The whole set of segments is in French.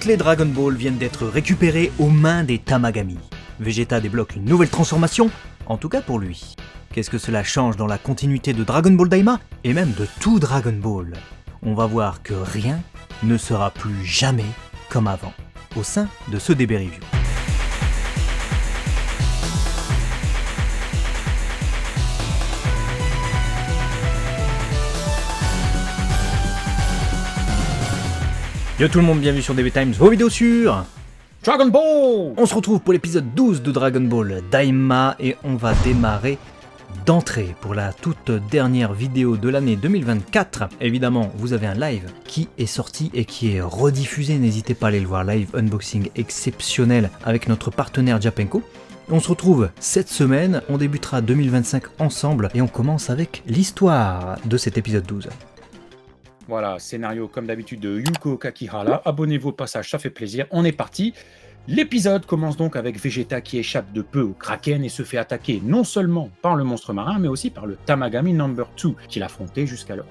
toutes les Dragon Ball viennent d'être récupérées aux mains des Tamagami. Vegeta débloque une nouvelle transformation, en tout cas pour lui. Qu'est-ce que cela change dans la continuité de Dragon Ball Daima et même de tout Dragon Ball? On va voir que rien ne sera plus jamais comme avant au sein de ce DB Review. Yo tout le monde, bienvenue sur DB Times, vos vidéos sur Dragon Ball. On se retrouve pour l'épisode 12 de Dragon Ball Daima et on va démarrer d'entrée pour la toute dernière vidéo de l'année 2024. Évidemment, vous avez un live qui est sorti et qui est rediffusé, n'hésitez pas à aller le voir, live unboxing exceptionnel avec notre partenaire Japenko. On se retrouve cette semaine, on débutera 2025 ensemble et on commence avec l'histoire de cet épisode 12. Voilà, scénario comme d'habitude de Yuko Kakihara. Abonnez-vous au passage, ça fait plaisir. On est parti. L'épisode commence donc avec Vegeta qui échappe de peu au Kraken et se fait attaquer non seulement par le monstre marin, mais aussi par le Tamagami No. 2 qu'il affrontait jusqu'alors.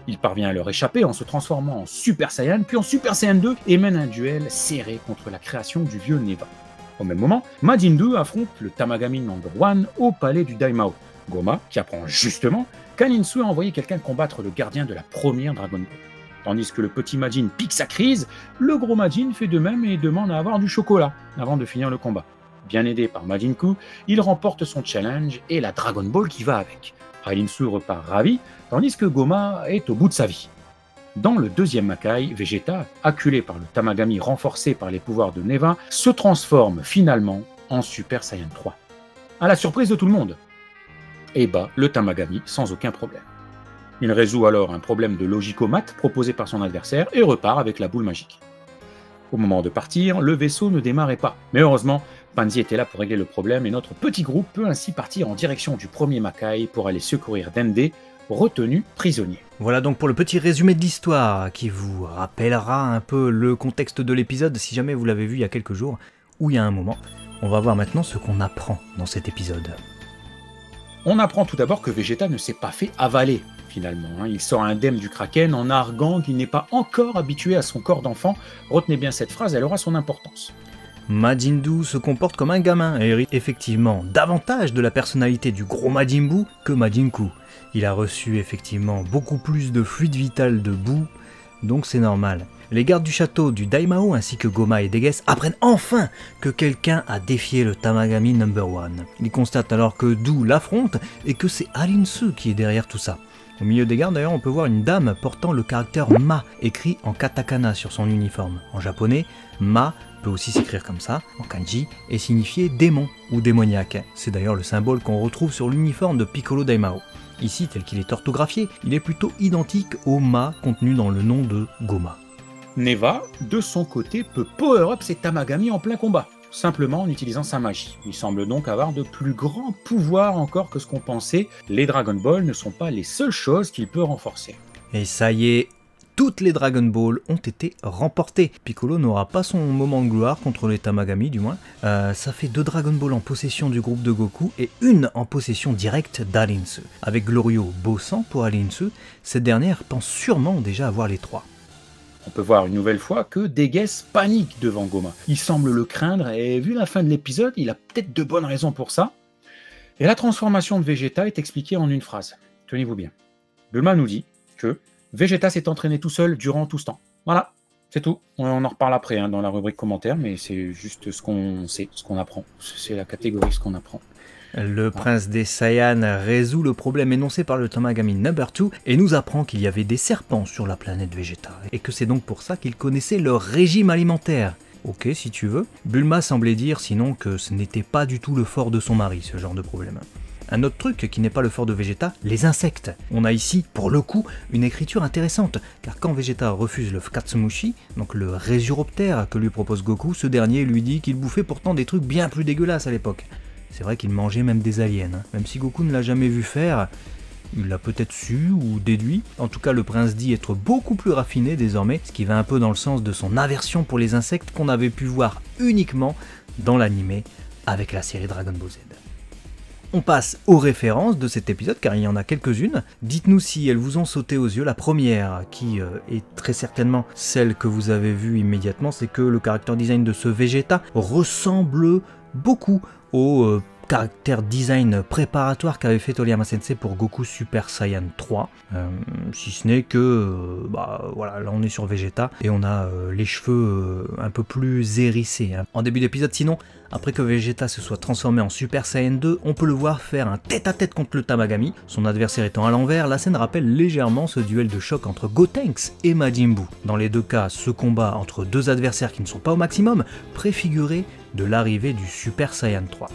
Il parvient à leur échapper en se transformant en Super Saiyan, puis en Super Saiyan 2 et mène un duel serré contre la création du vieux Neva. Au même moment, Majin Buu affronte le Tamagami No. 1 au palais du Daimao. Goma, qui apprend justement qu'Alinsu a envoyé quelqu'un combattre le gardien de la première Dragon Ball. Tandis que le petit Majin pique sa crise, le gros Majin fait de même et demande à avoir du chocolat avant de finir le combat. Bien aidé par Majin Buu, il remporte son challenge et la Dragon Ball qui va avec. Alinsu repart ravi, tandis que Goma est au bout de sa vie. Dans le deuxième Makai, Vegeta, acculé par le Tamagami renforcé par les pouvoirs de Neva, se transforme finalement en Super Saiyan 3. À la surprise de tout le monde, et bat le Tamagami sans aucun problème. Il résout alors un problème de logico-math proposé par son adversaire et repart avec la boule magique. Au moment de partir, le vaisseau ne démarrait pas, mais heureusement, Panzi était là pour régler le problème et notre petit groupe peut ainsi partir en direction du premier Makai pour aller secourir Dende, retenu prisonnier. Voilà donc pour le petit résumé de l'histoire qui vous rappellera un peu le contexte de l'épisode si jamais vous l'avez vu il y a quelques jours ou il y a un moment. On va voir maintenant ce qu'on apprend dans cet épisode. On apprend tout d'abord que Vegeta ne s'est pas fait avaler, finalement. Il sort indemne du Kraken en arguant qu'il n'est pas encore habitué à son corps d'enfant. Retenez bien cette phrase, elle aura son importance. Majin Buu se comporte comme un gamin et hérite effectivement davantage de la personnalité du gros Majin Buu que Majin Buu. Il a reçu effectivement beaucoup plus de fluide vital de Buu, donc c'est normal. Les gardes du château du Daimao ainsi que Goma et Deges apprennent enfin que quelqu'un a défié le Tamagami No. 1. Ils constatent alors que Dou l'affronte et que c'est Alinsu qui est derrière tout ça. Au milieu des gardes d'ailleurs on peut voir une dame portant le caractère Ma écrit en katakana sur son uniforme. En japonais, Ma peut aussi s'écrire comme ça, en kanji, et signifier démon ou démoniaque. C'est d'ailleurs le symbole qu'on retrouve sur l'uniforme de Piccolo Daimao. Ici, tel qu'il est orthographié, il est plutôt identique au Ma contenu dans le nom de Goma. Neva, de son côté, peut power-up ses Tamagami en plein combat, simplement en utilisant sa magie. Il semble donc avoir de plus grands pouvoirs encore que ce qu'on pensait. Les Dragon Ball ne sont pas les seules choses qu'il peut renforcer. Et ça y est, toutes les Dragon Ball ont été remportées. Piccolo n'aura pas son moment de gloire contre les Tamagami du moins. Ça fait 2 Dragon Ball en possession du groupe de Goku et une en possession directe d'Alinsu. Avec Glorio bossant pour Alinsu, cette dernière pense sûrement déjà avoir les 3. On peut voir une nouvelle fois que Deges panique devant Goma. Il semble le craindre et vu la fin de l'épisode, il a peut-être de bonnes raisons pour ça. Et la transformation de Vegeta est expliquée en une phrase. Tenez-vous bien. Bulma nous dit que Vegeta s'est entraîné tout seul durant tout ce temps. Voilà, c'est tout. On en reparle après dans la rubrique commentaires, mais c'est juste ce qu'on sait, ce qu'on apprend. C'est la catégorie ce qu'on apprend. Le prince des Saiyans résout le problème énoncé par le Tamagami No. 2 et nous apprend qu'il y avait des serpents sur la planète Vegeta et que c'est donc pour ça qu'il connaissait leur régime alimentaire. Ok si tu veux. Bulma semblait dire sinon que ce n'était pas du tout le fort de son mari ce genre de problème. Un autre truc qui n'est pas le fort de Vegeta, les insectes. On a ici, pour le coup, une écriture intéressante, car quand Vegeta refuse le Katsumushi, donc le résuroptère que lui propose Goku, ce dernier lui dit qu'il bouffait pourtant des trucs bien plus dégueulasses à l'époque. C'est vrai qu'il mangeait même des aliens, même si Goku ne l'a jamais vu faire, il l'a peut-être su ou déduit. En tout cas, le prince dit être beaucoup plus raffiné désormais, ce qui va un peu dans le sens de son aversion pour les insectes qu'on avait pu voir uniquement dans l'anime avec la série Dragon Ball Z. On passe aux références de cet épisode, car il y en a quelques-unes. Dites-nous si elles vous ont sauté aux yeux. La première, qui est très certainement celle que vous avez vue immédiatement, c'est que le character design de ce Vegeta ressemble beaucoup au caractère design préparatoire qu'avait fait Toriyama Sensei pour Goku Super Saiyan 3, si ce n'est que voilà, là on est sur Vegeta et on a les cheveux un peu plus hérissés en début d'épisode. Sinon, après que Vegeta se soit transformé en Super Saiyan 2, on peut le voir faire un tête-à-tête contre le Tamagami, son adversaire étant à l'envers. La scène rappelle légèrement ce duel de choc entre Gotenks et Majin Buu. Dans les deux cas, ce combat entre deux adversaires qui ne sont pas au maximum préfigurait de l'arrivée du Super Saiyan 3.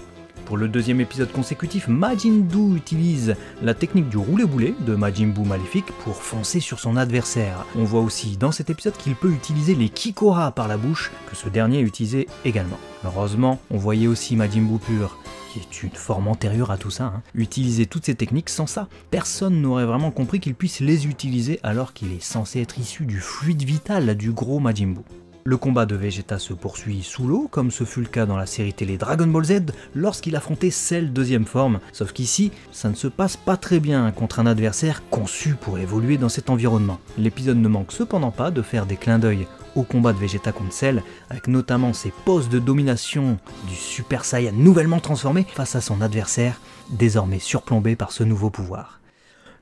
Pour le deuxième épisode consécutif, Majin Buu utilise la technique du roulé-boulé de Majin Buu maléfique pour foncer sur son adversaire. On voit aussi dans cet épisode qu'il peut utiliser les Kikora par la bouche, que ce dernier utilisait également. Heureusement, on voyait aussi Majin Buu pur, qui est une forme antérieure à tout ça, utiliser toutes ces techniques. Sans ça, personne n'aurait vraiment compris qu'il puisse les utiliser alors qu'il est censé être issu du fluide vital du gros Majin Buu. Le combat de Vegeta se poursuit sous l'eau, comme ce fut le cas dans la série télé Dragon Ball Z lorsqu'il affrontait Cell deuxième forme, sauf qu'ici, ça ne se passe pas très bien contre un adversaire conçu pour évoluer dans cet environnement. L'épisode ne manque cependant pas de faire des clins d'œil au combat de Vegeta contre Cell, avec notamment ses poses de domination du Super Saiyan nouvellement transformé face à son adversaire, désormais surplombé par ce nouveau pouvoir.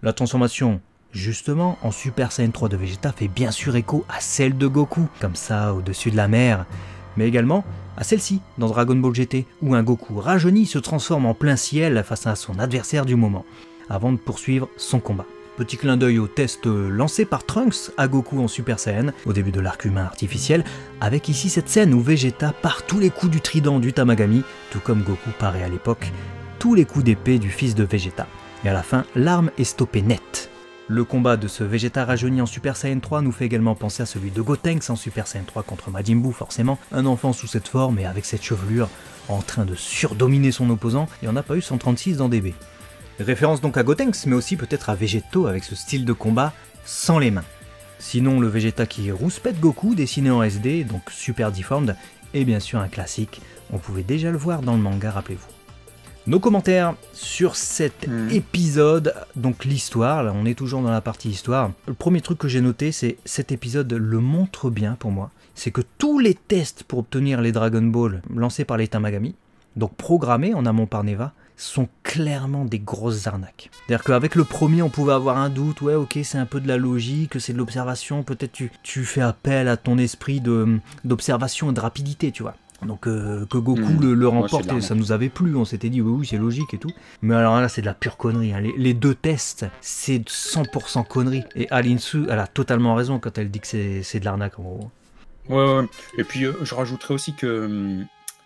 La transformation justement en Super Saiyan 3 de Vegeta fait bien sûr écho à celle de Goku, comme ça au-dessus de la mer, mais également à celle-ci dans Dragon Ball GT, où un Goku rajeuni se transforme en plein ciel face à son adversaire du moment, avant de poursuivre son combat. Petit clin d'œil au test lancé par Trunks à Goku en Super Saiyan, au début de l'arc humain artificiel, avec ici cette scène où Vegeta part tous les coups du trident du Tamagami, tout comme Goku parait à l'époque tous les coups d'épée du fils de Vegeta. Et à la fin, l'arme est stoppée net. Le combat de ce Vegeta rajeuni en Super Saiyan 3 nous fait également penser à celui de Gotenks en Super Saiyan 3 contre Majin Buu, forcément. Un enfant sous cette forme et avec cette chevelure, en train de surdominer son opposant, il n'y en a pas eu 136 dans DB. Référence donc à Gotenks, mais aussi peut-être à Vegeto avec ce style de combat sans les mains. Sinon, le Vegeta qui rouspète Goku, dessiné en SD, donc super deformed, est bien sûr un classique. On pouvait déjà le voir dans le manga, rappelez-vous. Nos commentaires sur cet épisode, donc l'histoire, là on est toujours dans la partie histoire. Le premier truc que j'ai noté, c'est cet épisode le montre bien pour moi, c'est que tous les tests pour obtenir les Dragon Ball lancés par les Tamagami, donc programmés en amont par Neva, sont clairement des grosses arnaques. C'est-à-dire qu'avec le premier, on pouvait avoir un doute, ouais ok c'est un peu de la logique, c'est de l'observation, peut-être tu fais appel à ton esprit d'observation et de rapidité, tu vois. Donc que Goku le remporte, et ça nous avait plu, on s'était dit oui c'est logique et tout. Mais alors là c'est de la pure connerie, les deux tests c'est 100% connerie. Et Alinsu elle a totalement raison quand elle dit que c'est de l'arnaque en gros. Ouais. Et puis je rajouterais aussi que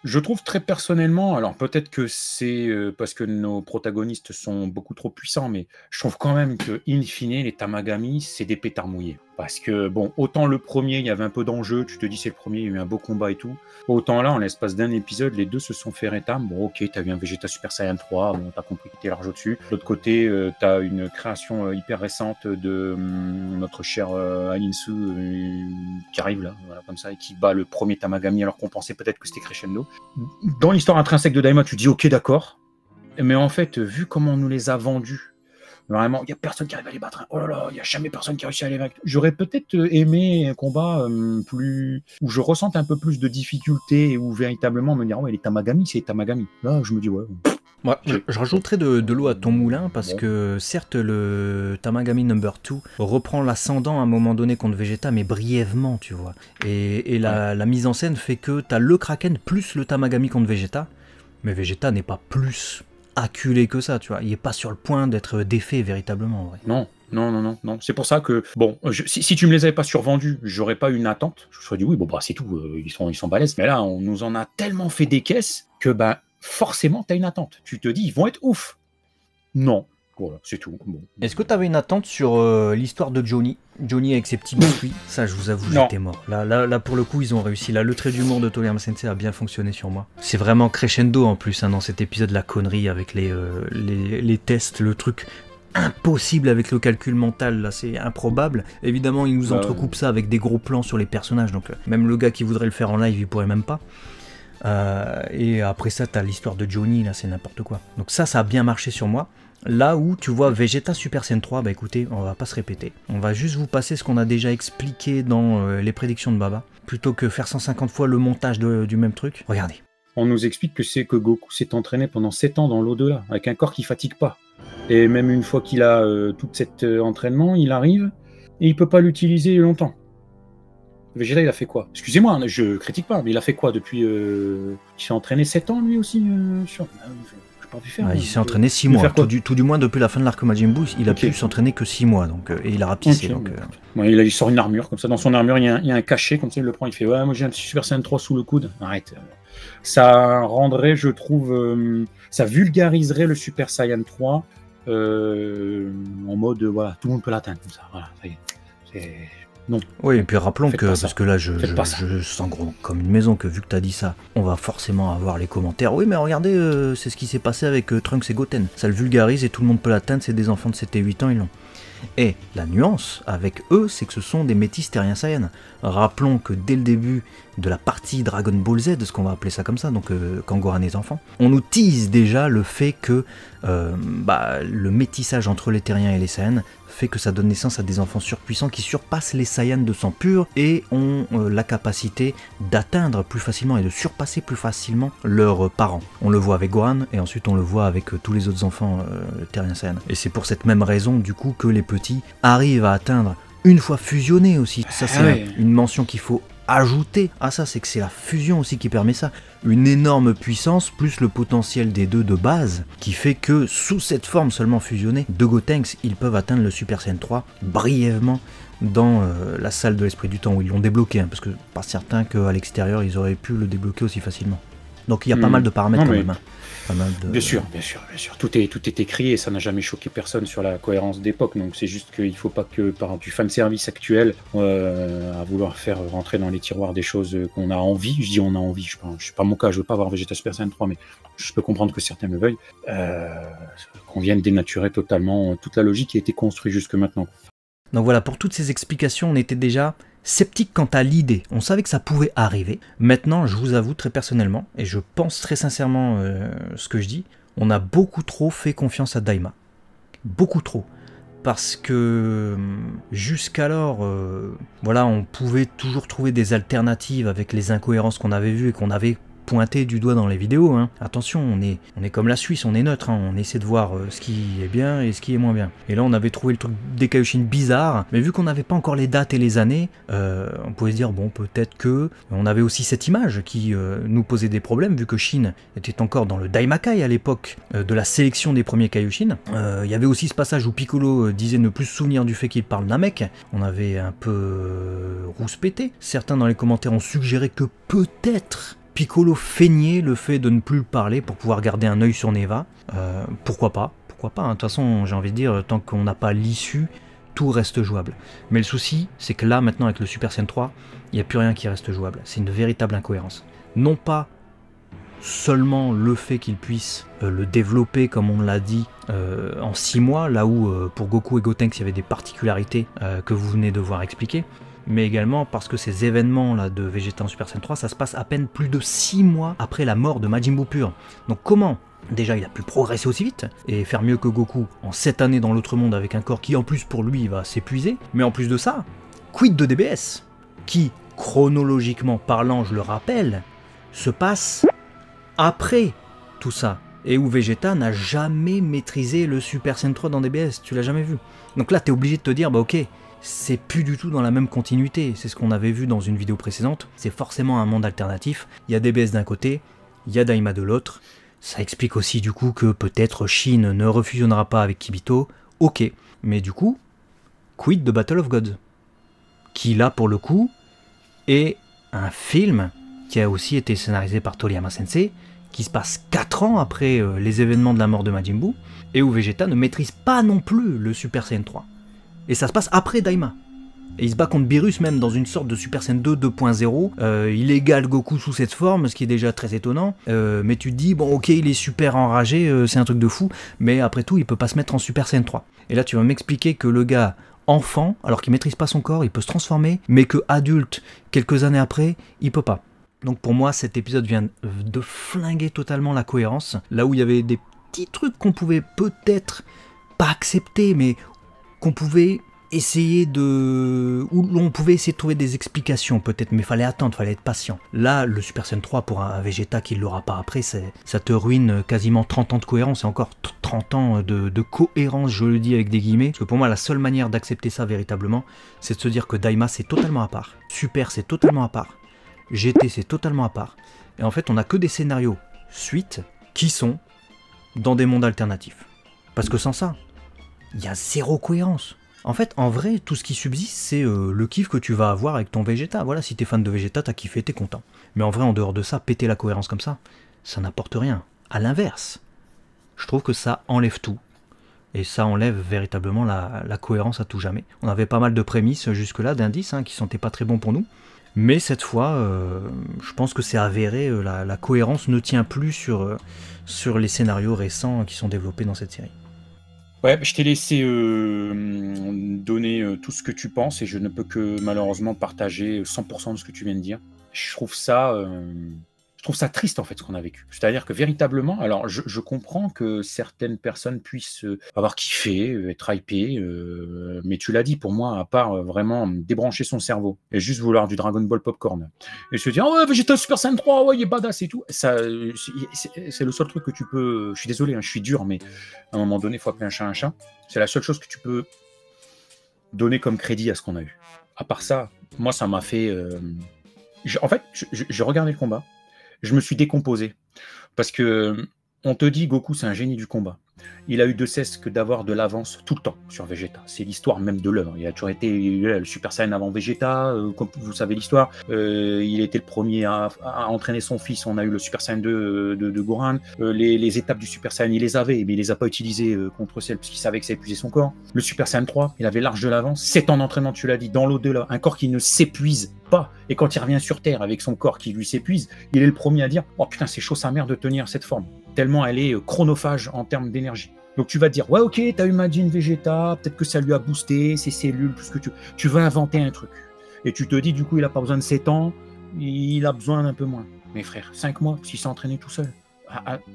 je trouve très personnellement, alors peut-être que c'est parce que nos protagonistes sont beaucoup trop puissants, mais je trouve quand même que in fine les Tamagami c'est des pétards mouillés. Parce que, bon, autant le premier, il y avait un peu d'enjeu, tu te dis c'est le premier, il y a eu un beau combat et tout. Autant là, en l'espace d'un épisode, les deux se sont fait rétam. Bon, ok, t'as vu un Vegeta Super Saiyan 3, bon, t'as compris qu'il était large au-dessus. De l'autre côté, t'as une création hyper récente de notre cher Alinsu qui arrive là, voilà, comme ça, et qui bat le premier Tamagami, alors qu'on pensait peut-être que c'était Crescendo. Dans l'histoire intrinsèque de Daima, tu te dis ok, d'accord. Mais en fait, vu comment on nous les a vendus, vraiment, il n'y a personne qui arrive à les battre. Oh là là, il n'y a jamais personne qui a réussi à les vaincre. J'aurais peut-être aimé un combat où je ressente un peu plus de difficulté et où véritablement me dire ouais, les Tamagami, c'est les Tamagami. Là, je me dis ouais. Ouais, je rajouterais de l'eau à ton moulin parce que certes le Tamagami Number 2 reprend l'ascendant à un moment donné contre Vegeta, mais brièvement, tu vois. Et la mise en scène fait que tu as le Kraken plus le Tamagami contre Vegeta, mais Vegeta n'est pas plus acculé que ça, tu vois. Il est pas sur le point d'être défait véritablement, en vrai. Non. C'est pour ça que, bon, si tu me les avais pas survendus, j'aurais pas eu une attente. Je me serais dit, oui, bon, bah, c'est tout, ils sont balèzes. Mais là, on nous en a tellement fait des caisses que, bah, forcément, t'as une attente. Tu te dis, ils vont être ouf. Non. Voilà, c'est tout. Bon. Est-ce que tu avais une attente sur l'histoire de Johnny avec ses petits biscuits? Ça, je vous avoue, j'étais mort. Là, pour le coup, ils ont réussi. Là, le trait d'humour de Toriyama Sensei a bien fonctionné sur moi. C'est vraiment crescendo en plus, dans cet épisode, la connerie avec les tests, le truc impossible avec le calcul mental, là, c'est improbable. Évidemment, ils nous entrecoupent ça avec des gros plans sur les personnages, donc même le gars qui voudrait le faire en live, il pourrait même pas. Et après ça, t'as l'histoire de Johnny, là, c'est n'importe quoi. Donc ça a bien marché sur moi. Là où tu vois Vegeta Super Saiyan 3, bah écoutez, on va pas se répéter. On va juste vous passer ce qu'on a déjà expliqué dans les prédictions de Baba. Plutôt que faire 150 fois le montage du même truc. Regardez. On nous explique que Goku s'est entraîné pendant 7 ans dans l'au-delà, avec un corps qui fatigue pas. Et même une fois qu'il a tout cet entraînement, il arrive et il peut pas l'utiliser longtemps. Vegeta, il a fait quoi? Excusez-moi, je critique pas, mais il a fait quoi depuis... Il s'est entraîné 7 ans, lui aussi sur... Pas pu faire, il s'est entraîné 6 mois, tout du moins depuis la fin de l'arc Majin Buu, il a pu s'entraîner que 6 mois, donc, et il a rapissé. Donc, ouais, il sort une armure, comme ça, dans son armure, il y a un cachet, comme ça, il le prend, il fait « Ouais, moi j'ai un petit Super Saiyan 3 sous le coude. » Arrête. Ça rendrait, je trouve, ça vulgariserait le Super Saiyan 3 en mode, voilà, tout le monde peut l'atteindre, comme ça, voilà, ça y est. Non. Oui, et puis rappelons que, parce que là je sens gros comme une maison, que vu que tu as dit ça, on va forcément avoir les commentaires. Oui, mais regardez, c'est ce qui s'est passé avec Trunks et Goten. Ça le vulgarise et tout le monde peut l'atteindre, c'est des enfants de 7 et 8 ans, ils l'ont. Et la nuance avec eux, c'est que ce sont des métis terriens Saiyans. Rappelons que dès le début de la partie Dragon Ball Z, ce qu'on va appeler ça comme ça, donc quand Gohan est enfant, on nous tease déjà le fait que le métissage entre les terriens et les Saiyans fait que ça donne naissance à des enfants surpuissants qui surpassent les Saiyans de sang pur et ont la capacité d'atteindre plus facilement et de surpasser plus facilement leurs parents. On le voit avec Gohan et ensuite on le voit avec tous les autres enfants terriens Saiyans. Et c'est pour cette même raison du coup que les petits arrivent à atteindre une fois fusionnés aussi. Ça c'est une mention qu'il faut ajouter à ça, c'est que c'est la fusion aussi qui permet ça. Une énorme puissance plus le potentiel des deux de base qui fait que sous cette forme seulement fusionnée de Gotenks, ils peuvent atteindre le Super Saiyan 3 brièvement dans la salle de l'esprit du temps où ils l'ont débloqué, parce que pas certain qu'à l'extérieur ils auraient pu le débloquer aussi facilement. Donc il y a pas mal de paramètres quand même. Hein. Pas mal de... Bien sûr. Tout est écrit et ça n'a jamais choqué personne sur la cohérence d'époque. Donc c'est juste qu'il ne faut pas que par du fanservice actuel, à vouloir faire rentrer dans les tiroirs des choses qu'on a envie. Je dis on a envie, je suis pas mon cas, je veux pas avoir Vegeta Super Saiyan 3, mais je peux comprendre que certains le veuillent. Qu'on vienne dénaturer totalement toute la logique qui a été construite jusque maintenant. Donc voilà, pour toutes ces explications, on était déjà sceptique quant à l'idée. On savait que ça pouvait arriver. Maintenant, je vous avoue très personnellement, et je pense très sincèrement ce que je dis, on a beaucoup trop fait confiance à Daima. Beaucoup trop. Parce que jusqu'alors, voilà, on pouvait toujours trouver des alternatives avec les incohérences qu'on avait vues et qu'on avait pointé du doigt dans les vidéos. Hein. Attention, on est comme la Suisse, on est neutre, hein. On essaie de voir ce qui est bien et ce qui est moins bien. Et là, on avait trouvé le truc des Kaioshin bizarre, mais vu qu'on n'avait pas encore les dates et les années, on pouvait se dire, bon, peut-être que... On avait aussi cette image qui nous posait des problèmes, vu que Shin était encore dans le Daimakai à l'époque de la sélection des premiers Kaioshin. Il y avait aussi ce passage où Piccolo disait ne plus se souvenir du fait qu'il parle Namek. On avait un peu rouspété. Certains dans les commentaires ont suggéré que peut-être Piccolo feignait le fait de ne plus le parler pour pouvoir garder un œil sur Neva. Pourquoi pas, hein. De toute façon, j'ai envie de dire, tant qu'on n'a pas l'issue, tout reste jouable. Mais le souci, c'est que là, maintenant, avec le Super Saiyan 3, il n'y a plus rien qui reste jouable. C'est une véritable incohérence. Non pas seulement le fait qu'il puisse le développer, comme on l'a dit, en 6 mois, là où pour Goku et Gotenks, il y avait des particularités que vous venez de voir expliquer, mais également parce que ces événements là de Vegeta en Super Saiyan 3, ça se passe à peine plus de 6 mois après la mort de Majin Buu pur. Donc comment déjà il a pu progresser aussi vite et faire mieux que Goku en 7 années dans l'autre monde avec un corps qui en plus pour lui va s'épuiser, mais en plus de ça, quid de DBS qui, chronologiquement parlant, je le rappelle, se passe après tout ça, et où Vegeta n'a jamais maîtrisé le Super Saiyan 3 dans DBS, tu l'as jamais vu. Donc là t'es obligé de te dire, bah ok, c'est plus du tout dans la même continuité, c'est ce qu'on avait vu dans une vidéo précédente, c'est forcément un monde alternatif, il y a DBS d'un côté, il y a Daima de l'autre, ça explique aussi du coup que peut-être Shin ne refusionnera pas avec Kibito, ok, mais du coup, quid de Battle of Gods, qui là pour le coup est un film qui a aussi été scénarisé par Toriyama Sensei, qui se passe 4 ans après les événements de la mort de Majin Buu, et où Vegeta ne maîtrise pas non plus le Super Saiyan 3. Et ça se passe après Daima. Et il se bat contre Beerus même dans une sorte de Super Saiyan 2 2.0. Il égale Goku sous cette forme, ce qui est déjà très étonnant. Mais tu te dis, bon ok, il est super enragé, c'est un truc de fou, mais après tout, il peut pas se mettre en Super Saiyan 3. Et là, tu vas m'expliquer que le gars, enfant, alors qu'il maîtrise pas son corps, il peut se transformer, mais que adulte, quelques années après, il peut pas. Donc pour moi, cet épisode vient de flinguer totalement la cohérence. Là où il y avait des petits trucs qu'on pouvait peut-être pas accepter, mais qu'on pouvait essayer de... où l'on pouvait essayer de trouver des explications peut-être, mais fallait attendre, fallait être patient. Là, le Super Saiyan 3 pour un Vegeta qui ne l'aura pas après, ça te ruine quasiment 30 ans de cohérence et encore 30 ans de cohérence, je le dis avec des guillemets. Parce que pour moi, la seule manière d'accepter ça véritablement, c'est de se dire que Daima c'est totalement à part, Super c'est totalement à part, GT c'est totalement à part. Et en fait, on n'a que des scénarios suite qui sont dans des mondes alternatifs. Parce que sans ça, il y a zéro cohérence. En fait, en vrai, tout ce qui subsiste, c'est le kiff que tu vas avoir avec ton Vegeta. Voilà, si t'es fan de Vegeta, t'as kiffé, t'es content. Mais en vrai, en dehors de ça, péter la cohérence comme ça n'apporte rien. À l'inverse, je trouve que ça enlève tout. Et ça enlève véritablement la cohérence à tout jamais. On avait pas mal de prémices jusque-là, d'indices, qui sentaient pas très bons pour nous. Mais cette fois, je pense que c'est avéré, la cohérence ne tient plus sur les scénarios récents qui sont développés dans cette série. Ouais, je t'ai laissé donner tout ce que tu penses et je ne peux que malheureusement partager 100% de ce que tu viens de dire. Je trouve ça triste en fait ce qu'on a vécu. C'est-à-dire que véritablement, alors je comprends que certaines personnes puissent avoir kiffé, être hypées, mais tu l'as dit pour moi, à part vraiment débrancher son cerveau et juste vouloir du Dragon Ball Popcorn et se dire ouais Vegeta Super Saiyan 3, ouais il est badass et tout, ça c'est le seul truc que tu peux. Je suis désolé, je suis dur, mais à un moment donné, il faut appeler un chat un chat. C'est la seule chose que tu peux donner comme crédit à ce qu'on a eu. À part ça, moi ça m'a fait. En fait, je regardais le combat. Je me suis décomposé. Parce que on te dit Goku, c'est un génie du combat. Il a eu de cesse que d'avoir de l'avance tout le temps sur Vegeta. C'est l'histoire même de l'œuvre. Il a toujours été le Super Saiyan avant Vegeta, comme vous savez l'histoire. Il était le premier à entraîner son fils. On a eu le Super Saiyan 2 de Gohan. Les étapes du Super Saiyan, il les avait, mais il les a pas utilisées contre celle parce qu'il savait que ça épuisait son corps. Le Super Saiyan 3, il avait large de l'avance. 7 ans d'entraînement, tu l'as dit, dans l'au-delà. Un corps qui ne s'épuise pas. Et quand il revient sur Terre avec son corps qui lui s'épuise, il est le premier à dire « Oh putain, c'est chaud sa mère de tenir cette forme. » Tellement elle est chronophage en termes d'énergie. Donc tu vas te dire, ouais ok, t'as eu Majin Vegeta, peut-être que ça lui a boosté ses cellules, tout ce que tu veux inventer un truc. Et tu te dis, du coup, il a pas besoin de 7 ans, il a besoin d'un peu moins. Mais frère, 5 mois, s'il s'est entraîné tout seul,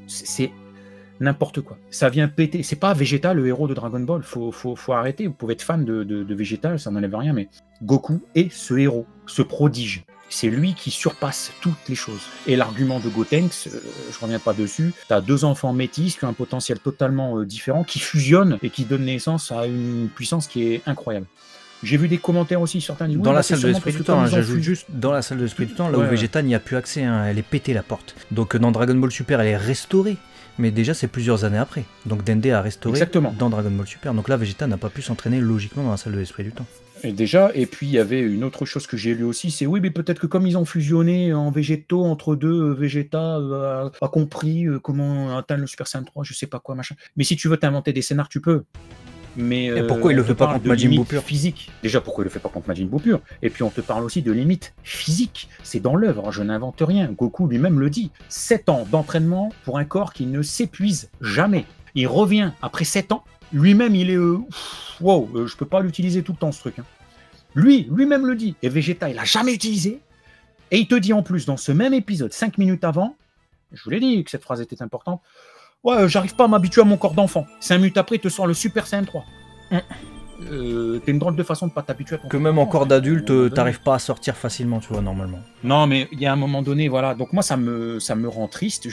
c'est n'importe quoi. Ça vient péter. C'est pas Vegeta le héros de Dragon Ball, faut arrêter. Vous pouvez être fan de Vegeta, ça n'enlève rien, mais Goku est ce héros, ce prodige. C'est lui qui surpasse toutes les choses. Et l'argument de Gotenks, je reviens pas dessus, tu as 2 enfants métis qui ont un potentiel totalement différent, qui fusionnent et qui donnent naissance à une puissance qui est incroyable. J'ai vu des commentaires aussi, certains disent... Dans la salle de l'esprit du temps, j'ajoute juste, dans la salle de l'esprit du temps, là où Vegeta n'y a plus accès, elle est pétée la porte. Donc dans Dragon Ball Super, elle est restaurée. Mais déjà, c'est plusieurs années après. Donc Dende a restauré dans Dragon Ball Super. Donc là, Vegeta n'a pas pu s'entraîner logiquement dans la salle de l'esprit du temps. Et déjà, et puis il y avait une autre chose que j'ai lu aussi, c'est oui, mais peut-être que comme ils ont fusionné en végétaux entre deux, Vegeta a compris comment atteindre le Super Saiyan 3, je sais pas quoi, machin. Mais si tu veux t'inventer des scénars, tu peux. Mais et pourquoi il le fait pas contre Majin Buu pur physique. Déjà, pourquoi il le fait pas contre Majin Buu pur. Et puis on te parle aussi de limites physiques. C'est dans l'œuvre, je n'invente rien. Goku lui-même le dit. 7 ans d'entraînement pour un corps qui ne s'épuise jamais. Il revient après 7 ans. Lui-même, il est... wow, je peux pas l'utiliser tout le temps, ce truc. Lui-même le dit. Et Vegeta, il l'a jamais utilisé. Et il te dit en plus, dans ce même épisode, 5 minutes avant, je vous l'ai dit que cette phrase était importante, ouais, j'arrive pas à m'habituer à mon corps d'enfant. 5 minutes après, il te sort le Super Saiyan 3. T'es une drôle de façon de pas t'habituer à ton que même en corps d'adulte, t'arrives pas à sortir facilement, tu vois, normalement. Non, mais il y a un moment donné, voilà. Donc moi, ça me rend triste.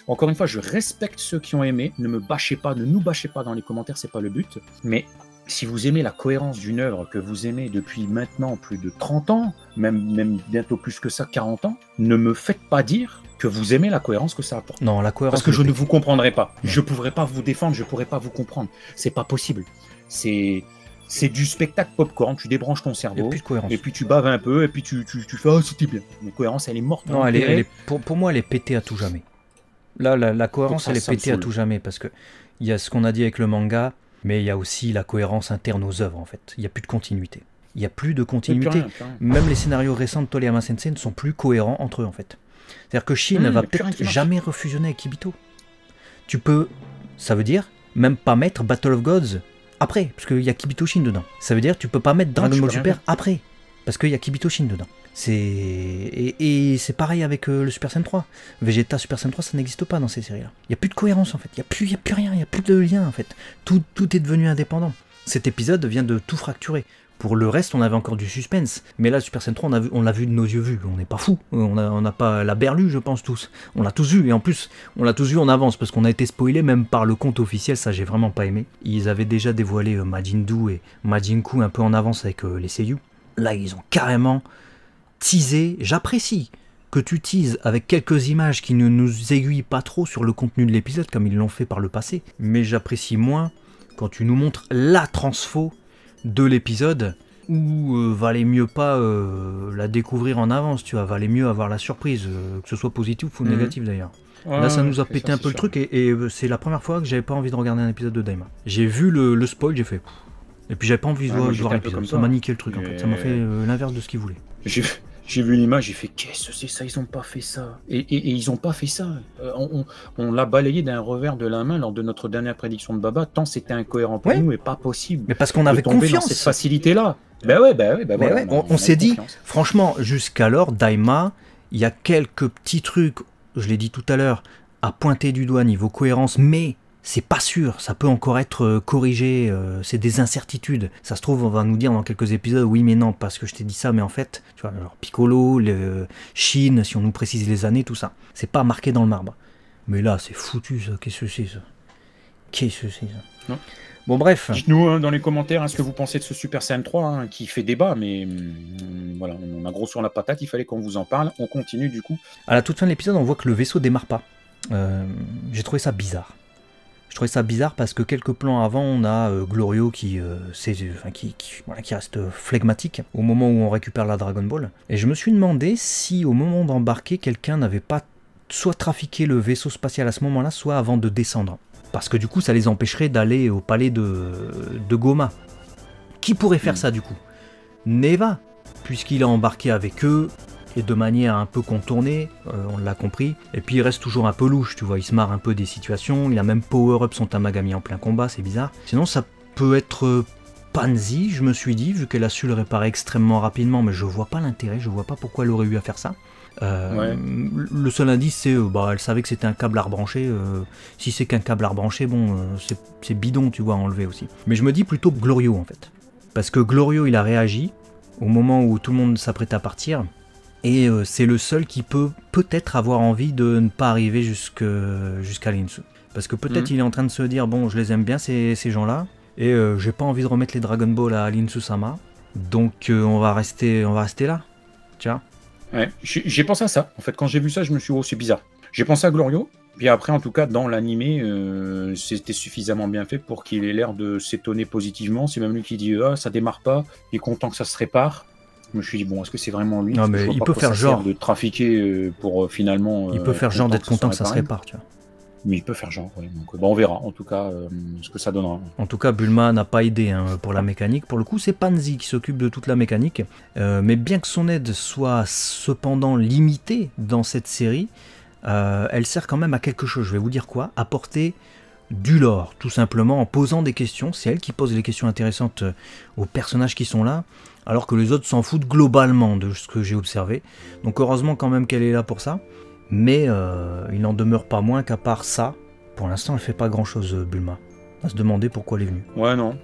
Encore une fois, je respecte ceux qui ont aimé. Ne me bâchez pas, ne nous bâchez pas dans les commentaires, c'est pas le but. Mais si vous aimez la cohérence d'une œuvre que vous aimez depuis maintenant plus de 30 ans, même bientôt plus que ça, 40 ans, ne me faites pas dire que vous aimez la cohérence que ça apporte. Non, la cohérence. Parce que je ne vous comprendrai pas. Je ne pourrai pas vous défendre, je ne pourrai pas vous comprendre. C'est pas possible. C'est du spectacle popcorn, tu débranches ton cerveau, et puis tu baves un peu, et puis tu fais « Oh, c'était bien ». La cohérence, elle est morte. Non, pour moi, elle est pétée à tout jamais. Là, la cohérence, elle est pétée à tout jamais, parce que il y a ce qu'on a dit avec le manga, mais il y a aussi la cohérence interne aux œuvres, en fait. Il n'y a plus de continuité. Il n'y a plus de continuité. Plus rien. Même les scénarios récents de Toriyama Sensei ne sont plus cohérents entre eux, en fait. C'est-à-dire que Shin ne va peut-être jamais refusionner avec Kibito. Tu peux, ça veut dire, même pas mettre Battle of Gods après, parce qu'il y a Kibito Shin dedans. Ça veut dire que tu peux pas mettre Dragon Ball Super après, parce qu'il y a Kibito Shin dedans. Et c'est pareil avec le Super Saiyan 3. Vegeta Super Saiyan 3, ça n'existe pas dans ces séries-là. Il n'y a plus de cohérence en fait, il n'y a plus rien, il n'y a plus de lien en fait. Tout est devenu indépendant. Cet épisode vient de tout fracturer. Pour le reste, on avait encore du suspense. Mais là, Super Saiyan 3, on l'a vu de nos yeux vus. On n'est pas fous. On n'a pas la berlue, je pense, tous. On l'a tous vu. Et en plus, on l'a tous vu en avance. Parce qu'on a été spoilé même par le compte officiel. Ça, j'ai vraiment pas aimé. Ils avaient déjà dévoilé Majin Buu et Majin Buu un peu en avance avec les seiyuu. Là, ils ont carrément teasé. J'apprécie que tu teases avec quelques images qui ne nous aiguillent pas trop sur le contenu de l'épisode, comme ils l'ont fait par le passé. Mais j'apprécie moins quand tu nous montres la transfo de l'épisode, où valait mieux pas la découvrir en avance, tu vois, valait mieux avoir la surprise, que ce soit positif ou négatif d'ailleurs. Là ça nous a pété un peu le truc et c'est la première fois que j'avais pas envie de regarder un épisode de Daima. J'ai vu le spoil, j'ai fait pff. Et puis j'avais pas envie de voir l'épisode, ça m'a niqué le truc en fait, ça m'a fait l'inverse de ce qu'il voulait. J'ai vu l'image, j'ai fait qu'est-ce que c'est ça, ils ont pas fait ça. Et ils ont pas fait ça. On l'a balayé d'un revers de la main lors de notre dernière prédiction de Baba, tant c'était incohérent pour nous et pas possible. Mais parce qu'on avait confiance. Dans cette facilité-là. Voilà, on s'est dit, franchement, jusqu'alors, Daima, il y a quelques petits trucs, je l'ai dit tout à l'heure, à pointer du doigt niveau cohérence, mais c'est pas sûr, ça peut encore être corrigé, c'est des incertitudes. Ça se trouve, on va nous dire dans quelques épisodes, oui mais non, parce que je t'ai dit ça, mais en fait, tu vois, alors Piccolo, Shin, si on nous précise les années, tout ça, c'est pas marqué dans le marbre. Mais là, c'est foutu ça, qu'est-ce que c'est ça non. Bon bref. Dites-nous dans les commentaires ce que vous pensez de ce Super Saiyan 3 qui fait débat, mais voilà, on a gros sur la patate, il fallait qu'on vous en parle, on continue du coup. À la toute fin de l'épisode, on voit que le vaisseau démarre pas. J'ai trouvé ça bizarre. Je trouvais ça bizarre parce que quelques plans avant, on a Glorio qui reste flegmatique au moment où on récupère la Dragon Ball. Et je me suis demandé si au moment d'embarquer, quelqu'un n'avait pas soit trafiqué le vaisseau spatial à ce moment-là, soit avant de descendre. Parce que du coup, ça les empêcherait d'aller au palais de Goma. Qui pourrait faire ça du coup? Neva, puisqu'il a embarqué avec eux, et de manière un peu contournée, on l'a compris. Et puis il reste toujours un peu louche, tu vois, il se marre un peu des situations, il a même power-up son Tamagami en plein combat, c'est bizarre. Sinon ça peut être Pansy, je me suis dit, vu qu'elle a su le réparer extrêmement rapidement, mais je vois pas l'intérêt, je vois pas pourquoi elle aurait eu à faire ça. Le seul indice c'est, elle savait que c'était un câble à rebrancher, si c'est qu'un câble à rebrancher, bon, c'est bidon, tu vois, à enlever aussi. Mais je me dis plutôt Glorio en fait. Parce que Glorio il a réagi au moment où tout le monde s'apprête à partir, et c'est le seul qui peut peut-être avoir envie de ne pas arriver jusqu'à Linsu. Parce que peut-être il est en train de se dire, bon, je les aime bien ces gens-là, et j'ai pas envie de remettre les Dragon Ball à Linsu-sama, donc on va rester là, tu vois. Ouais, j'ai pensé à ça, en fait, quand j'ai vu ça, je me suis dit, oh, c'est bizarre. J'ai pensé à Glorio, puis après, en tout cas, dans l'animé, c'était suffisamment bien fait pour qu'il ait l'air de s'étonner positivement. C'est même lui qui dit, ah, ça démarre pas, il est content que ça se répare. Je me suis dit, bon, est-ce que c'est vraiment lui? Non, mais il peut faire genre de trafiquer pour finalement. Il peut faire genre d'être content que ça se répare, tu vois. Mais il peut faire genre, oui. Donc, on verra, en tout cas, ce que ça donnera. En tout cas, Bulma n'a pas aidé pour la mécanique. Pour le coup, c'est Pansy qui s'occupe de toute la mécanique. Mais bien que son aide soit cependant limitée dans cette série, elle sert quand même à quelque chose. Je vais vous dire quoi? Apporter du lore, tout simplement, en posant des questions. C'est elle qui pose les questions intéressantes aux personnages qui sont là, alors que les autres s'en foutent globalement de ce que j'ai observé. Donc heureusement quand même qu'elle est là pour ça. Mais il n'en demeure pas moins qu'à part ça, pour l'instant elle fait pas grand chose, Bulma. On va se demander pourquoi elle est venue. Ouais, non,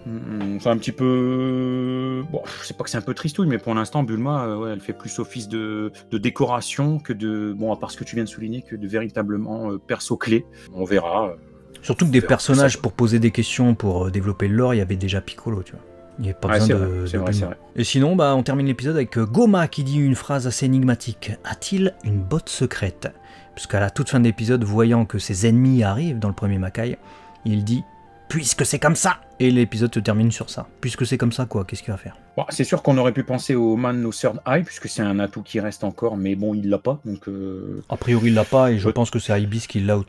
c'est un petit peu... Bon, je sais pas que c'est un peu tristouille, mais pour l'instant Bulma, elle fait plus office de décoration que de... Bon, à part ce que tu viens de souligner, que de véritablement perso clé. On verra. Surtout que des personnages pour poser des questions, pour développer le lore, il y avait déjà Piccolo, tu vois. Il n'y a pas besoin de vrai. Et sinon, on termine l'épisode avec Goma qui dit une phrase assez énigmatique. A-t-il une botte secrète? Puisqu'à la toute fin de l'épisode, voyant que ses ennemis arrivent dans le premier Makai, il dit « Puisque c'est comme ça !» Et l'épisode se termine sur ça. Puisque c'est comme ça, quoi, qu'est-ce qu'il va faire? Bon, c'est sûr qu'on aurait pu penser au Man No Third Eye, puisque c'est un atout qui reste encore, mais bon, il l'a pas, donc... A priori, il l'a pas, et je pense que c'est Ibis qui l'a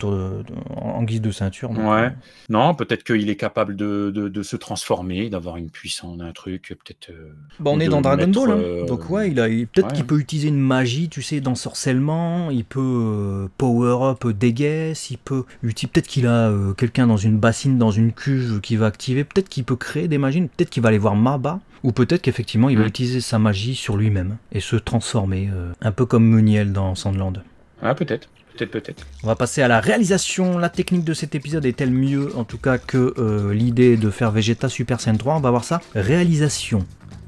en guise de ceinture. Donc, ouais. Non, peut-être qu'il est capable de se transformer, d'avoir une puissance, un truc, peut-être... on est dans Dragon Ball, donc ouais, peut-être qu'il peut utiliser une magie, tu sais, d'ensorcellement, il peut power-up des guesses, peut-être qu'il a quelqu'un dans une bassine, dans une cuve qui va activer. activer, peut-être qu'il peut créer des magies, peut-être qu'il va aller voir Maba, ou peut-être qu'effectivement il va utiliser sa magie sur lui-même et se transformer, un peu comme Muniel dans Sandland. Ah, peut-être. Peut-être. On va passer à la réalisation. La technique de cet épisode est-elle mieux, en tout cas, que l'idée de faire Vegeta Super Saiyan 3? On va voir ça. Réalisation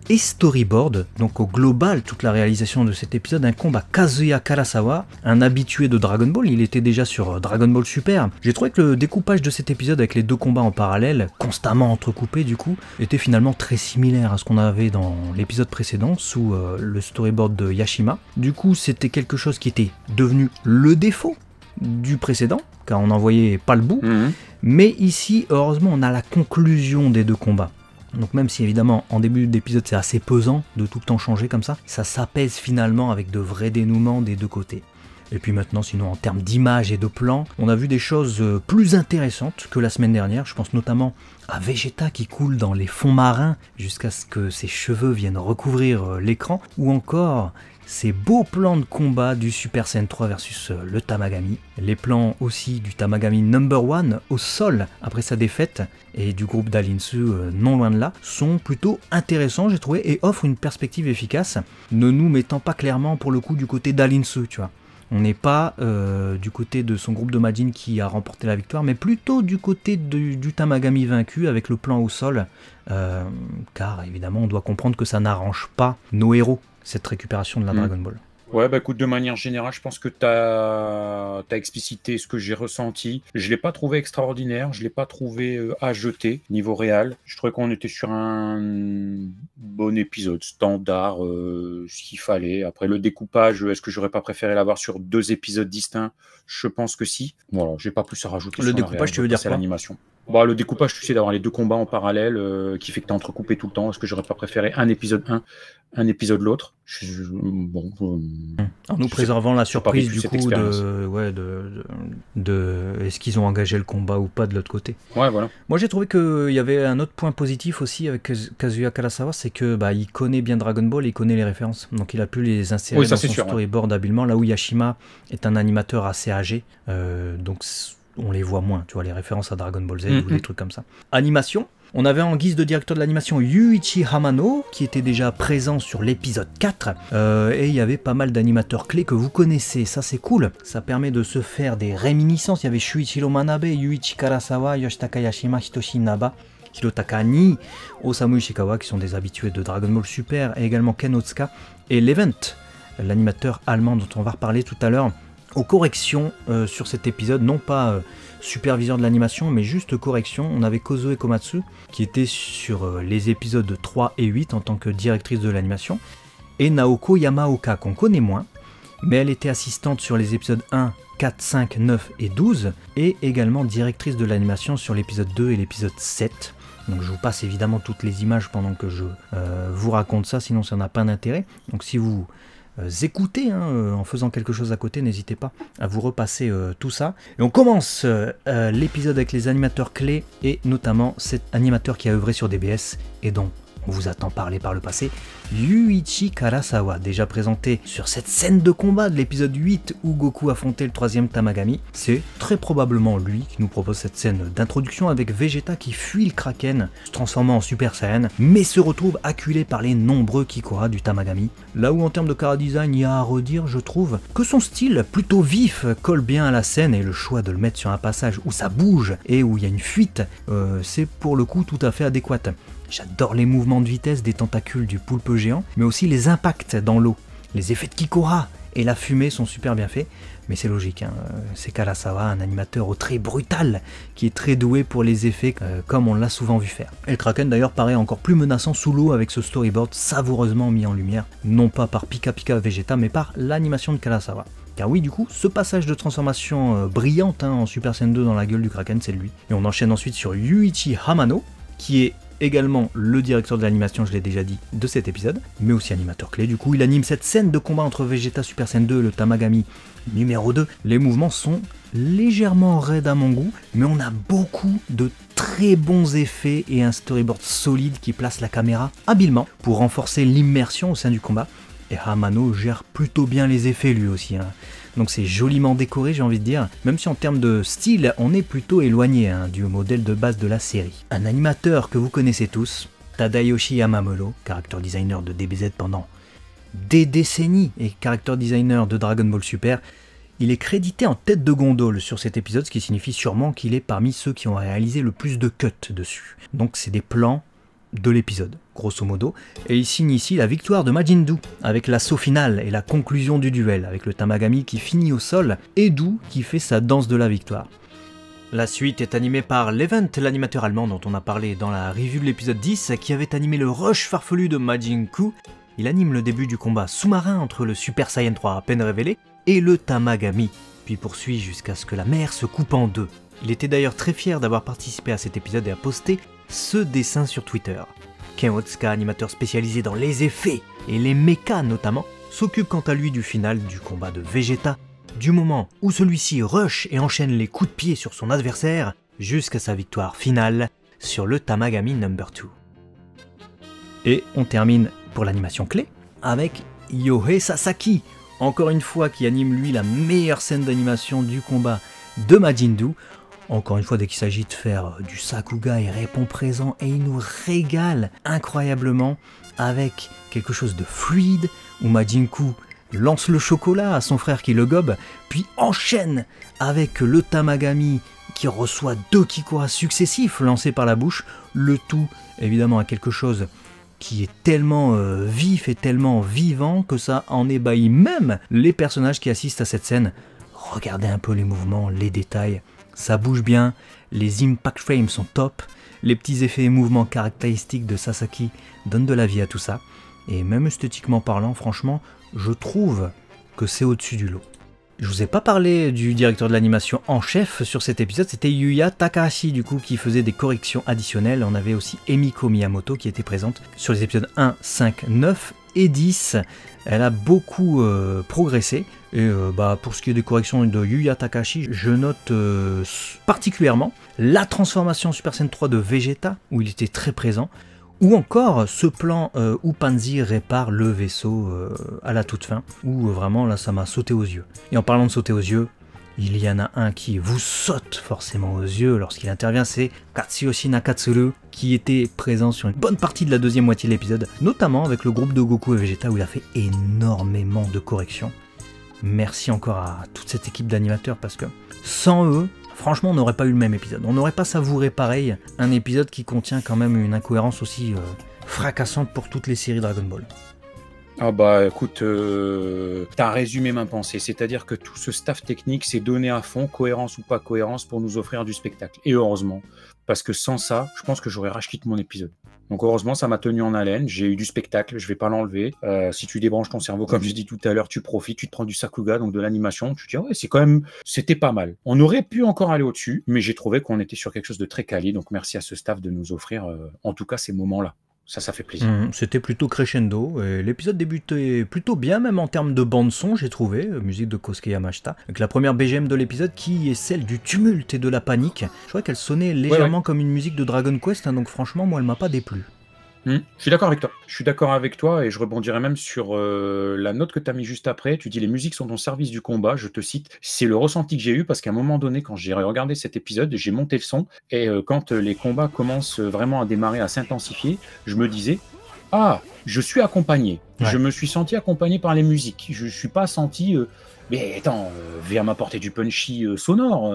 et storyboard, donc au global, toute la réalisation de cet épisode incombe à Kazuya Karasawa, un habitué de Dragon Ball. Il était déjà sur Dragon Ball Super. J'ai trouvé que le découpage de cet épisode avec les 2 combats en parallèle, constamment entrecoupés du coup, était finalement très similaire à ce qu'on avait dans l'épisode précédent sous le storyboard de Yashima. Du coup, c'était quelque chose qui était devenu le défaut du précédent, car on n'en voyait pas le bout. Mais ici, heureusement, on a la conclusion des 2 combats. Donc même si évidemment en début d'épisode c'est assez pesant de tout le temps changer comme ça s'apaise finalement avec de vrais dénouements des 2 côtés. Et puis maintenant, sinon en termes d'image et de plan, on a vu des choses plus intéressantes que la semaine dernière. Je pense notamment à Vegeta qui coule dans les fonds marins jusqu'à ce que ses cheveux viennent recouvrir l'écran, ou encore ces beaux plans de combat du Super Saiyan 3 versus le Tamagami. Les plans aussi du Tamagami Number 1 au sol après sa défaite et du groupe d'Alinsu non loin de là sont plutôt intéressants, j'ai trouvé, et offrent une perspective efficace, ne nous mettant pas clairement pour le coup du côté d'Alinsu, tu vois. On n'est pas du côté de son groupe de Majin qui a remporté la victoire, mais plutôt du côté du Tamagami vaincu avec le plan au sol, car évidemment on doit comprendre que ça n'arrange pas nos héros, cette récupération de la Dragon Ball. Ouais, bah écoute, de manière générale, je pense que tu as explicité ce que j'ai ressenti. Je ne l'ai pas trouvé extraordinaire, je ne l'ai pas trouvé à jeter niveau réel. Je trouvais qu'on était sur un bon épisode standard, ce qu'il fallait. Après, le découpage, est-ce que j'aurais pas préféré l'avoir sur 2 épisodes distincts? Je pense que si. Voilà, j'ai pas plus à rajouter. Le découpage, tu veux dire quoi? L'animation. Bah, le découpage, tu sais, d'avoir les 2 combats en parallèle qui fait que tu es entrecoupé tout le temps. Est-ce que j'aurais pas préféré un épisode un épisode l'autre? En nous préservant la surprise du coup de est-ce qu'ils ont engagé le combat ou pas de l'autre côté. Ouais, voilà. Moi j'ai trouvé qu'il y avait un autre point positif aussi avec Kazuya Karasawa, c'est que il connaît bien Dragon Ball, il connaît les références, donc il a pu les insérer dans son storyboard habilement, là où Yashima est un animateur assez âgé, donc on les voit moins, tu vois, les références à Dragon Ball Z ou des trucs comme ça. Animation. On avait en guise de directeur de l'animation Yuichi Hamano, qui était déjà présent sur l'épisode 4, et il y avait pas mal d'animateurs clés que vous connaissez, ça c'est cool, ça permet de se faire des réminiscences. Il y avait Shuichiro Manabe, Yuichi Karasawa, Yoshitaka Yashima, Hitoshi Naba, Hirotaka Nii, Osamu Ishikawa, qui sont des habitués de Dragon Ball Super, et également Ken Otsuka, et Levent, l'animateur allemand dont on va reparler tout à l'heure, aux corrections sur cet épisode, non pas superviseur de l'animation, mais juste correction. On avait Kozoe Komatsu qui était sur les épisodes 3 et 8 en tant que directrice de l'animation, et Naoko Yamaoka qu'on connaît moins, mais elle était assistante sur les épisodes 1, 4, 5, 9 et 12, et également directrice de l'animation sur l'épisode 2 et l'épisode 7. Donc je vous passe évidemment toutes les images pendant que je vous raconte ça, sinon ça n'a pas d'intérêt. Donc si vous écoutez en faisant quelque chose à côté, n'hésitez pas à vous repasser tout ça. Et on commence l'épisode avec les animateurs clés, et notamment cet animateur qui a œuvré sur DBS et dont on vous attend parler par le passé, Yuichi Karasawa, déjà présenté sur cette scène de combat de l'épisode 8 où Goku affrontait le 3e Tamagami. C'est très probablement lui qui nous propose cette scène d'introduction avec Vegeta qui fuit le Kraken, se transformant en Super Saiyan, mais se retrouve acculé par les nombreux Kikora du Tamagami. Là où en termes de chara-design, il y a à redire, je trouve, que son style plutôt vif colle bien à la scène, et le choix de le mettre sur un passage où ça bouge et où il y a une fuite, c'est pour le coup tout à fait adéquat. J'adore les mouvements de vitesse des tentacules du poulpe géant, mais aussi les impacts dans l'eau. Les effets de Kikora et la fumée sont super bien faits, mais c'est logique, c'est Karasawa, un animateur au trait brutal, qui est très doué pour les effets, comme on l'a souvent vu faire. Et le Kraken d'ailleurs paraît encore plus menaçant sous l'eau avec ce storyboard savoureusement mis en lumière, non pas par Pika Pika Vegeta, mais par l'animation de Karasawa. Car oui, du coup, ce passage de transformation brillante en Super Saiyan 2 dans la gueule du Kraken, c'est lui. Et on enchaîne ensuite sur Yuichi Hamano, qui est également le directeur de l'animation, je l'ai déjà dit, de cet épisode, mais aussi animateur clé. Du coup, il anime cette scène de combat entre Vegeta Super Saiyan 2 et le Tamagami numéro 2. Les mouvements sont légèrement raides à mon goût, mais on a beaucoup de très bons effets et un storyboard solide qui place la caméra habilement pour renforcer l'immersion au sein du combat. Et Hamano gère plutôt bien les effets lui aussi. donc c'est joliment décoré, j'ai envie de dire, même si en termes de style, on est plutôt éloigné du modèle de base de la série. Un animateur que vous connaissez tous, Tadayoshi Yamamuro, character designer de DBZ pendant des décennies et character designer de Dragon Ball Super, il est crédité en tête de gondole sur cet épisode, ce qui signifie sûrement qu'il est parmi ceux qui ont réalisé le plus de cuts dessus. Donc c'est des plans de l'épisode, grosso modo, et il signe ici la victoire de Majin Buu, avec l'assaut final et la conclusion du duel, avec le Tamagami qui finit au sol, et Buu qui fait sa danse de la victoire. La suite est animée par Levent, l'animateur allemand dont on a parlé dans la review de l'épisode 10, qui avait animé le rush farfelu de Majin Buu. Il anime le début du combat sous-marin entre le Super Saiyan 3 à peine révélé et le Tamagami, puis poursuit jusqu'à ce que la mer se coupe en deux. Il était d'ailleurs très fier d'avoir participé à cet épisode et a posté ce dessin sur Twitter. Ken Otsuka, animateur spécialisé dans les effets et les mechas notamment, s'occupe quant à lui du final du combat de Vegeta, du moment où celui-ci rush et enchaîne les coups de pied sur son adversaire jusqu'à sa victoire finale sur le Tamagami No. 2. Et on termine pour l'animation clé avec Yohei Sasaki, encore une fois qui anime lui la meilleure scène d'animation du combat de Majin Buu. Encore une fois, dès qu'il s'agit de faire du Sakuga, il répond présent et il nous régale incroyablement avec quelque chose de fluide où Majin Buu lance le chocolat à son frère qui le gobe, puis enchaîne avec le Tamagami qui reçoit 2 Kikoras successifs lancés par la bouche, le tout évidemment à quelque chose qui est tellement vif et tellement vivant que ça en ébahit même les personnages qui assistent à cette scène. Regardez un peu les mouvements, les détails. Ça bouge bien, les impact frames sont top, les petits effets et mouvements caractéristiques de Sasaki donnent de la vie à tout ça, et même esthétiquement parlant, franchement, je trouve que c'est au-dessus du lot. Je vous ai pas parlé du directeur de l'animation en chef sur cet épisode, c'était Yuya Takahashi du coup qui faisait des corrections additionnelles. On avait aussi Emiko Miyamoto qui était présente sur les épisodes 1, 5, 9 et 10. Elle a beaucoup progressé et pour ce qui est des corrections de Yuya Takahashi, je note particulièrement la transformation Super Saiyan 3 de Vegeta où il était très présent. Ou encore ce plan où Panzi répare le vaisseau à la toute fin, où vraiment là ça m'a sauté aux yeux. Et en parlant de sauter aux yeux, il y en a un qui vous saute forcément aux yeux lorsqu'il intervient, c'est Katsuyoshi Nakatsuru, qui était présent sur une bonne partie de la deuxième moitié de l'épisode, notamment avec le groupe de Goku et Vegeta où il a fait énormément de corrections. Merci encore à toute cette équipe d'animateurs parce que sans eux, franchement, on n'aurait pas eu le même épisode. On n'aurait pas savouré pareil un épisode qui contient quand même une incohérence aussi fracassante pour toutes les séries Dragon Ball. Ah bah écoute, t'as résumé ma pensée, c'est-à-dire que tout ce staff technique s'est donné à fond, cohérence ou pas cohérence, pour nous offrir du spectacle. Et heureusement, parce que sans ça, je pense que j'aurais rage-quitté mon épisode. Donc heureusement, ça m'a tenu en haleine, j'ai eu du spectacle, je vais pas l'enlever. Si tu débranches ton cerveau, comme je dis tout à l'heure, tu profites, tu te prends du Sakuga, donc de l'animation, tu te dis ouais, c'est quand même, c'était pas mal. On aurait pu encore aller au-dessus, mais j'ai trouvé qu'on était sur quelque chose de très quali, donc merci à ce staff de nous offrir, en tout cas, ces moments-là. Ça fait plaisir. C'était plutôt crescendo, et l'épisode débutait plutôt bien, même en termes de bande-son, j'ai trouvé, musique de Kosuke Yamashita, avec la première BGM de l'épisode qui est celle du tumulte et de la panique. Je crois qu'elle sonnait légèrement comme une musique de Dragon Quest, donc franchement, moi, elle m'a pas déplu. Je suis d'accord avec toi. Je suis d'accord avec toi et je rebondirai même sur la note que tu as mis juste après. Tu dis les musiques sont au service du combat. Je te cite. C'est le ressenti que j'ai eu parce qu'à un moment donné, quand j'ai regardé cet épisode, j'ai monté le son et quand les combats commencent vraiment à démarrer, à s'intensifier, je me disais ah, je suis accompagné. Ouais. Je me suis senti accompagné par les musiques. Je suis pas senti mais attends, viens m'apporter du punchy sonore,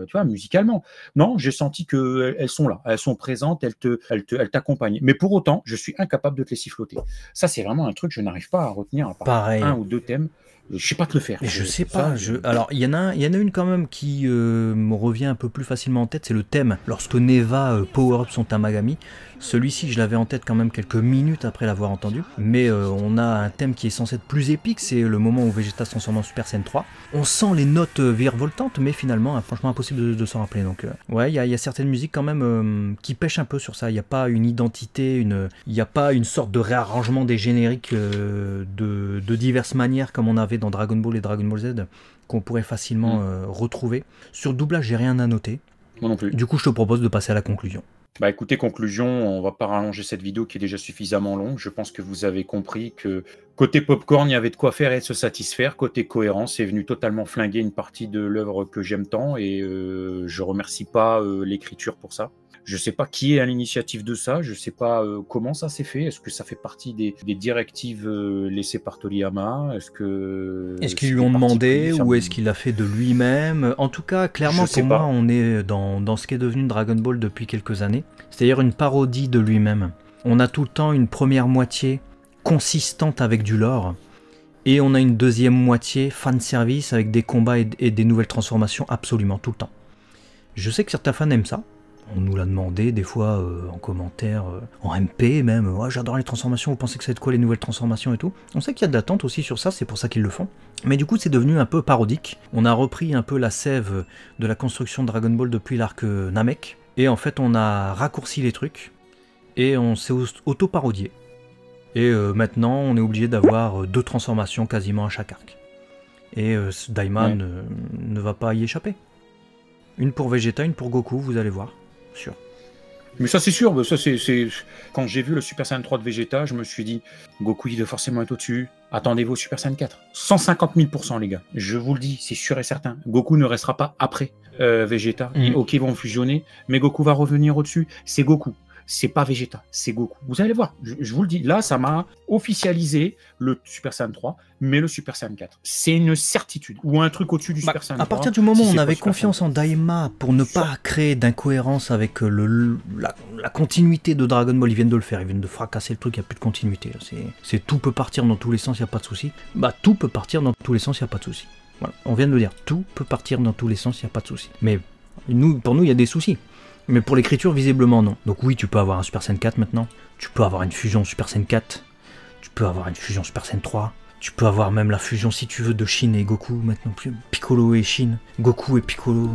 tu vois, musicalement. Non, j'ai senti qu'elles sont là, elles sont présentes, elles t'accompagnent. Mais pour autant, je suis incapable de te les siffloter. Ça, c'est vraiment un truc que je n'arrive pas à retenir à part un ou deux thèmes. Je sais pas te le faire. Je sais pas. Alors, il y en a une quand même qui me revient un peu plus facilement en tête, c'est le thème. Lorsque Neva power up son Tamagami, celui-ci, je l'avais en tête quand même quelques minutes après l'avoir entendu. Mais on a un thème qui est censé être plus épique, c'est le moment où Vegeta se transforme en Super Saiyan 3. On sent les notes virevoltantes, mais finalement, franchement, impossible de s'en rappeler. Donc, ouais, il y a certaines musiques quand même qui pêchent un peu sur ça. Il n'y a pas une identité, il n'y a pas une sorte de réarrangement des génériques de diverses manières comme on avait dans Dragon Ball et Dragon Ball Z qu'on pourrait facilement retrouver. Sur le doublage, j'ai rien à noter. Moi non plus. Du coup, je te propose de passer à la conclusion. Bah écoutez, conclusion, on va pas rallonger cette vidéo qui est déjà suffisamment longue. Je pense que vous avez compris que côté popcorn, il y avait de quoi faire et de se satisfaire. Côté cohérence, c'est venu totalement flinguer une partie de l'œuvre que j'aime tant et je remercie pas l'écriture pour ça. Je sais pas qui est à l'initiative de ça, je sais pas comment ça s'est fait. Est-ce que ça fait partie des directives laissées par Toriyama? Est-ce qu'ils lui ont demandé ou est-ce qu'il l'a fait de lui-même? En tout cas, clairement pour moi, on est dans ce qui est devenu Dragon Ball depuis quelques années. C'est-à-dire une parodie de lui-même. On a tout le temps une première moitié consistante avec du lore et on a une deuxième moitié fanservice avec des combats et des nouvelles transformations absolument tout le temps. Je sais que certains fans aiment ça. On nous l'a demandé des fois en commentaire, en MP même, ouais, j'adore les transformations, vous pensez que ça va être quoi les nouvelles transformations et tout. On sait qu'il y a de l'attente aussi sur ça, c'est pour ça qu'ils le font. Mais du coup c'est devenu un peu parodique. On a repris un peu la sève de la construction de Dragon Ball depuis l'arc Namek. Et en fait on a raccourci les trucs et on s'est auto-parodié. Et maintenant on est obligé d'avoir 2 transformations quasiment à chaque arc. Et Daima ne va pas y échapper. Une pour Vegeta, une pour Goku, vous allez voir. Sûr. Mais ça c'est sûr, ça, c'est... Quand j'ai vu le Super Saiyan 3 de Vegeta, je me suis dit, Goku il doit forcément être au-dessus, attendez-vous au Super Saiyan 4. 150 000%, les gars, je vous le dis, c'est sûr et certain. Goku ne restera pas après Vegeta, ok ils vont fusionner, mais Goku va revenir au-dessus, c'est Goku. C'est pas Vegeta, c'est Goku. Vous allez voir, je vous le dis, là ça m'a officialisé le Super Saiyan 3, mais le Super Saiyan 4. C'est une certitude, ou un truc au-dessus du Super Saiyan 3. À partir du moment où on avait confiance en Daima pour ne pas créer d'incohérence avec la continuité de Dragon Ball, ils viennent de le faire, ils viennent de fracasser le truc, il n'y a plus de continuité. C'est tout peut partir dans tous les sens, il n'y a pas de souci. Bah tout peut partir dans tous les sens, il n'y a pas de souci. Voilà. On vient de le dire, tout peut partir dans tous les sens, il n'y a pas de souci. Mais pour nous, il y a des soucis. Mais pour l'écriture, visiblement, non. Donc oui, tu peux avoir un Super Saiyan 4 maintenant. Tu peux avoir une fusion Super Saiyan 4. Tu peux avoir une fusion Super Saiyan 3. Tu peux avoir même la fusion, si tu veux, de Shin et Goku. Maintenant, plus Piccolo et Shin. Goku et Piccolo.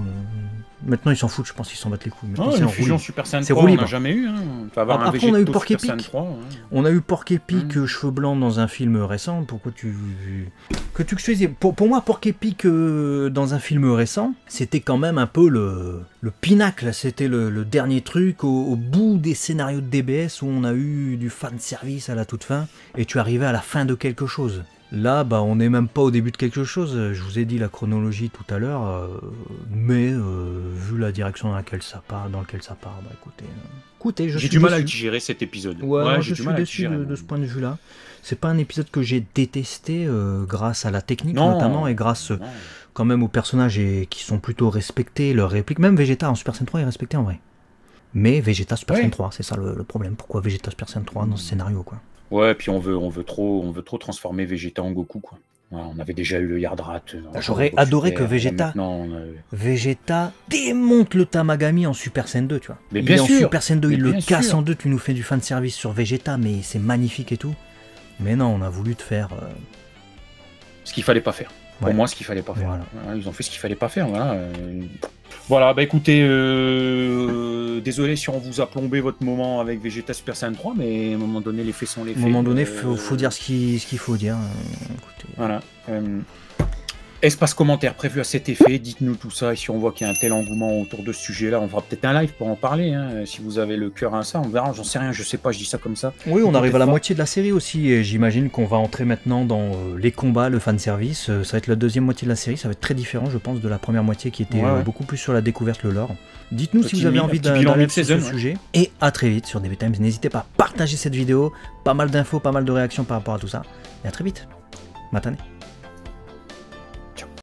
Maintenant, ils s'en foutent, je pense qu'ils s'en battent les couilles. Oh, une fusion Super Saiyan 3, on n'a jamais eu. Hein. Après, on a eu Porc Epic. On a eu Porc Epic, cheveux blancs dans un film récent. Pourquoi tu... Que tu faisais... Pour moi, Porc Epic dans un film récent, c'était quand même un peu le pinacle. C'était le dernier truc au bout des scénarios de DBS où on a eu du fanservice à la toute fin. Et tu arrivais à la fin de quelque chose. Là, bah, on n'est même pas au début de quelque chose. Je vous ai dit la chronologie tout à l'heure, mais vu la direction dans laquelle ça part, bah écoutez, j'ai du mal à digérer cet épisode. Ouais, je suis déçu de ce point de vue-là. C'est pas un épisode que j'ai détesté grâce à la technique notamment et grâce quand même aux personnages qui sont plutôt respectés, leurs répliques. Même Vegeta en Super Saiyan 3 est respecté en vrai. Mais Vegeta Super Saiyan 3, c'est ça le problème. Pourquoi Vegeta Super Saiyan 3 dans ce scénario quoi? Ouais, puis on veut trop transformer Vegeta en Goku, quoi. Ouais, on avait déjà eu le Yardrat. J'aurais adoré que Vegeta démonte le Tamagami en Super Saiyan 2, tu vois. Mais bien sûr. En Super Saiyan 2, il le casse en deux, tu nous fais du fanservice sur Vegeta, mais c'est magnifique et tout. Mais non, on a voulu te faire... Ce qu'il fallait pas faire. Ouais. Pour moi, ce qu'il fallait pas faire. Voilà. Voilà, ils ont fait ce qu'il fallait pas faire, voilà. Voilà, bah écoutez, désolé si on vous a plombé votre moment avec Vegeta Super Saiyan 3, mais à un moment donné, les faits sont les faits. À un moment donné, faut dire ce qu'il faut dire. Écoutez. Voilà. Espace commentaire prévu à cet effet, dites-nous tout ça, et si on voit qu'il y a un tel engouement autour de ce sujet-là, on fera peut-être un live pour en parler, hein. Si vous avez le cœur à ça, on verra, j'en sais rien, je sais pas, je dis ça comme ça. Oui, on arrive à la moitié de la série aussi, et j'imagine qu'on va entrer maintenant dans les combats, le fanservice, ça va être la deuxième moitié de la série, ça va être très différent, je pense, de la première moitié qui était beaucoup plus sur la découverte, le lore. Dites-nous si vous avez envie d'aller sur ce sujet, et à très vite sur DB Times, n'hésitez pas à partager cette vidéo, pas mal d'infos, pas mal de réactions par rapport à tout ça, et à très vite, matane.